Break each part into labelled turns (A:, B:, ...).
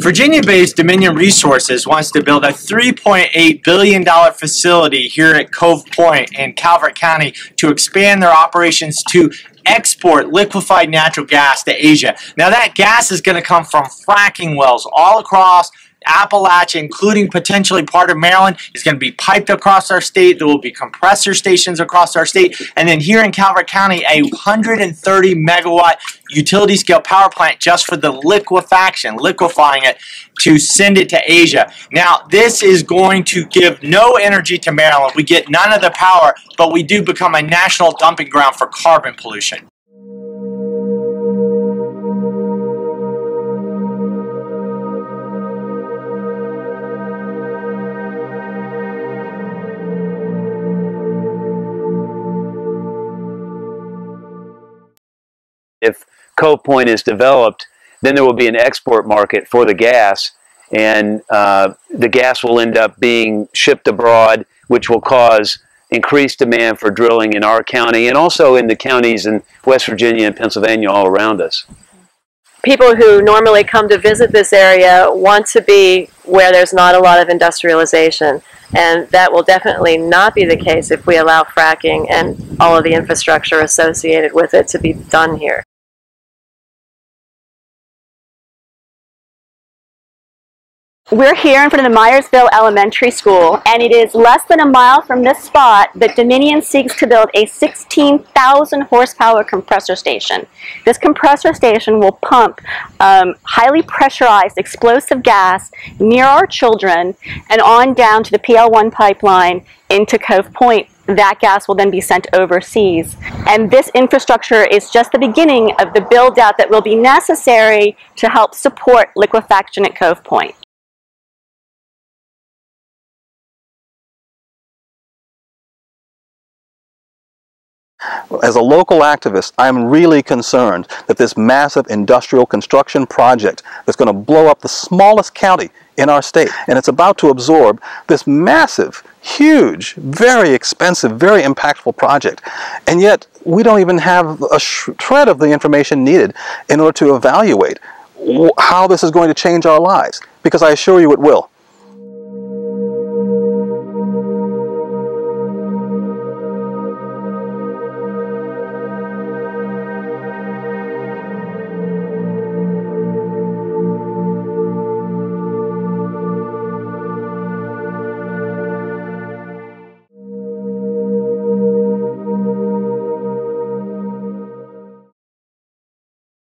A: Virginia-based Dominion Resources wants to build a $3.8 billion facility here at Cove Point in Calvert County to expand their operations to export liquefied natural gas to Asia. Now that gas is going to come from fracking wells all across Appalachia, including potentially part of Maryland. It's going to be piped across our state. There will be compressor stations across our state. And then here in Calvert County, a 130 megawatt utility scale power plant just for the liquefying it to send it to Asia. Now, this is going to give no energy to Maryland. We get none of the power, but we do become a national dumping ground for carbon pollution.
B: If Cove Point is developed, then there will be an export market for the gas, and the gas will end up being shipped abroad, which will cause increased demand for drilling in our county and also in the counties in West Virginia and Pennsylvania all around us.
C: People who normally come to visit this area want to be where there's not a lot of industrialization, and that will definitely not be the case if we allow fracking and all of the infrastructure associated with it to be done here.
D: We're here in front of the Myersville Elementary School, and it is less than a mile from this spot that Dominion seeks to build a 16,000 horsepower compressor station. This compressor station will pump highly pressurized explosive gas near our children and on down to the PL1 pipeline into Cove Point. That gas will then be sent overseas. And this infrastructure is just the beginning of the build-out that will be necessary to help support liquefaction at Cove Point.
E: As a local activist, I'm really concerned that this massive industrial construction project that's going to blow up the smallest county in our state, and it's about to absorb this massive, huge, very expensive, very impactful project. And yet, we don't even have a shred of the information needed in order to evaluate how this is going to change our lives, because I assure you it will.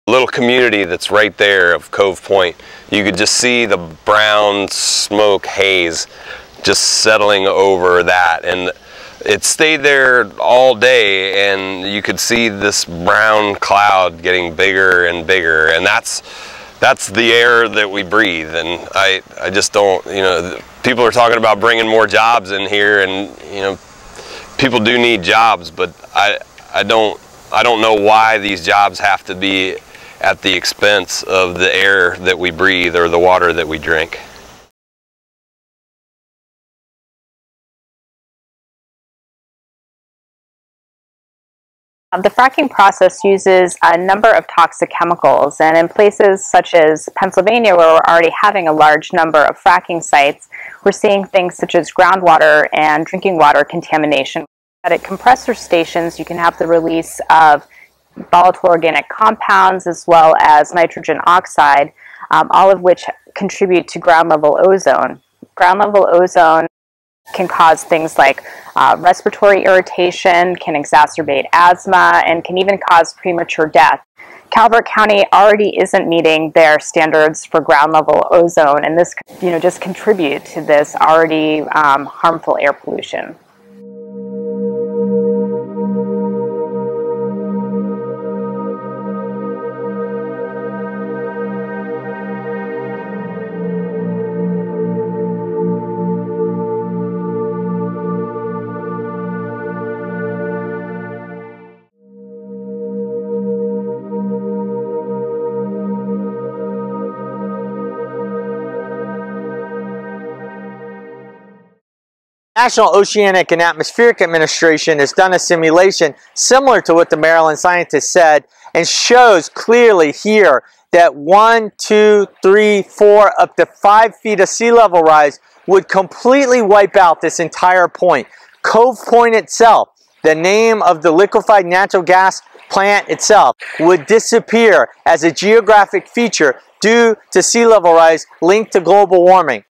F: Little community that's right there of Cove Point, you could just see the brown smoke haze just settling over that, and it stayed there all day, and you could see this brown cloud getting bigger and bigger, and that's the air that we breathe. And I just don't, people are talking about bringing more jobs in here, and people do need jobs, but I don't know why these jobs have to be at the expense of the air that we breathe or the water that we drink.
G: The fracking process uses a number of toxic chemicals, and in places such as Pennsylvania, where we're already having a large number of fracking sites, we're seeing things such as groundwater and drinking water contamination. At compressor stations, you can have the release of volatile organic compounds as well as nitrogen oxide, all of which contribute to ground level ozone. Ground level ozone can cause things like respiratory irritation, can exacerbate asthma, and can even cause premature death. Calvert County already isn't meeting their standards for ground level ozone, and this just contribute to this already harmful air pollution.
A: National Oceanic and Atmospheric Administration has done a simulation similar to what the Maryland scientists said and shows clearly here that 1, 2, 3, 4, up to 5 feet of sea level rise would completely wipe out this entire point. Cove Point itself, the name of the liquefied natural gas plant itself, would disappear as a geographic feature due to sea level rise linked to global warming.